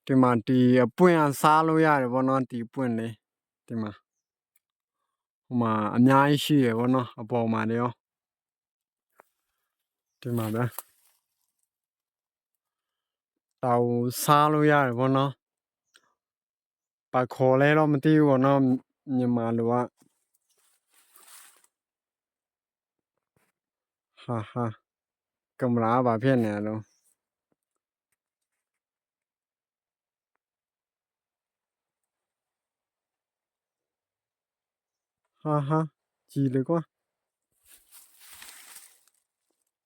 ဒီမှာဒီအပွင့်အစားလို့ရတယ်ဗောနော်ဒီပွင့်လေဒီမှာဟိုမှာအများကြီးရှိရဗောနော်အပေါ်မှာနေရောဒီမှာပဲတောင်စားလို့ရတယ်ဗောနော်ပါခေါ်လဲတော့မသိဘူးဗောနော်မြန်မာလူကဟာကင်မရာဘာဖြစ်နေလဲဟာကြည်လေကွာ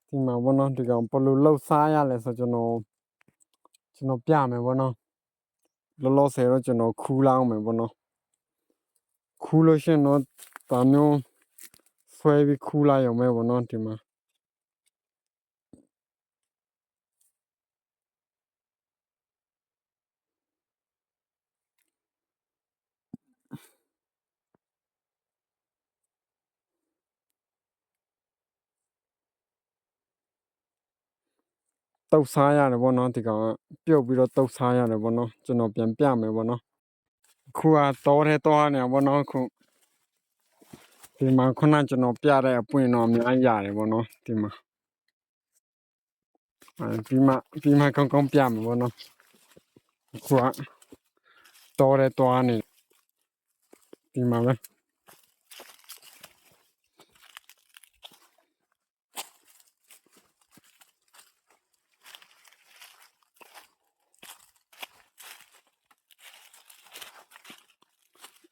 ဒီမှာဗောနော်ဒီကောင်ဘယ်လိုလှုပ်စားရလဲဆိုကျွန်တော်ပြမယ်ဗောနော်လောလောဆယ်တော့ကျွန်တော်ခူးလောင်းမယ်ဗောနော်ခူးလို့ရှိရင်တော့ဒါမျိုးဆွဲပြီးခူးလိုက်ရုံပဲဗောနော်ဒီမှာတုတ်စားရတယ်ဗောနော်ဒီကောင်ကပြုတ်ပြီးတော့တုတ်စားရတယ်ဗောနော်ကျွန်တော်ပြန်ပြမယ်ဗောနော်ခုကတော့ထဲတော့နေဗောနော်ခုဒီမှာခုနကျွန်တော်ပြတဲ့အပွင့်တော့အများကြီးရတယ်ဗောနော်ဒီမှာပြီးမှကောင်းပြမယ်ဗောနော်ခုကတော့ထဲတော့နေဒီမှာပဲ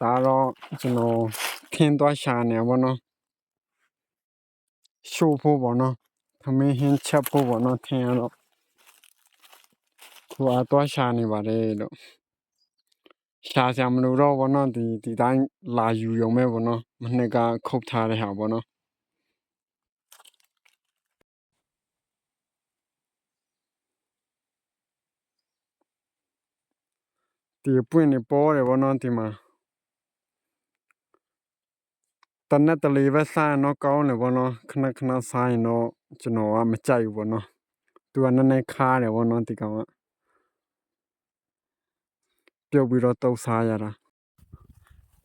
ဒါတော့ကျွန်တော်ခင်းသွားရှာနေဗောနော်ရှို့ဖို့ဗောနော်သမင်းဟင်းချက်ဖို့ဗောနော်ထင်ရတော့ခုသွားရှာနေပါတယ်လို့ရှာစရာမလိုတော့ဗောနော်ဒီတိုင်းလာယူရုံပဲဗောနော်မနှစ်ကခုတ်ထားတဲ့ဟာဗောနော်ဒီပွင့်နေပေါ်တယ်ဗောနော်ဒီမှာတနက်တလေပဲစားရင်တော့ကောင်းတယ်ဗောနော်ခဏစားရင်တော့ကျွန်တော်ကမကြိုက်ဘူးဗောနော်သူကနည်းနည်းခါတယ်ဗောနော်ဒီကောင်ကပြုတ်ပြီးတော့တုတ်စားရတာ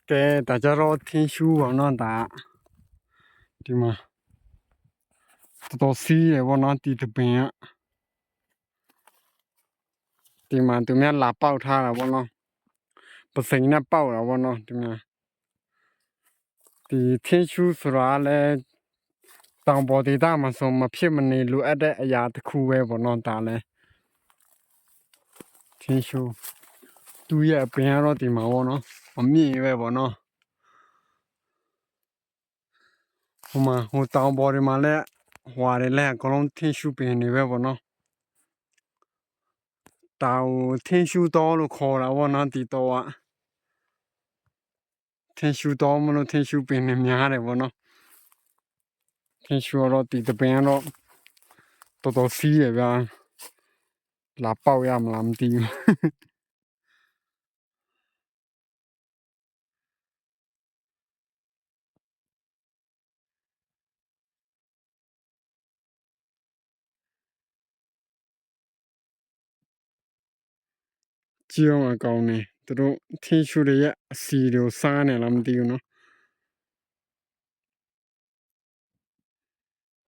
ကဲဒါကြတော့ထင်းရှူးဗောနော်ဒါဒီမှာတော်စီးရဗောနော်ဒီတပင်ကဒီမှာသူများလာပေါက်ထားတာဗောနော်ပစိန်နဲ့ပေါက်တာဗောနော်ဒီမှာဒီထင်းရှူးဆိုတာလည်းတောင်ပေါ်ဒေသမှာဆိုမဖြစ်မနေလိုအပ်တဲ့အရာတစ်ခုပဲဗောနော်ဒါလည်းထင်းရှူးသူ့ရဲ့အပင်ကတော့ဒီမှာဗောနော်အမြင့်ပဲဗောနော်ဟိုတောင်ပေါ်တွေမှာလည်းဟွာတွေလည်းအကုန်လုံးထင်းရှူးပင်တွေပဲဗောနော်တောင်ထင်းရှူးတော်လို့ခေါ်တာဗောနော်ဒီတော့ထင်းရှူးတော်မလို့ထင်းရှူးပင်တွေများတယ်ဗောနော်ထင်းရှူးတော့ဒီတပင်ကတော့တော်စီးရဗျာလာပေါက်ရမလားမသိဘူးကြည့်အောင်အကောင်းနေသူတို့ထင်းရှူးတွေရဲ့အစီတွေကိုစားနေလားမသိဘူးနော်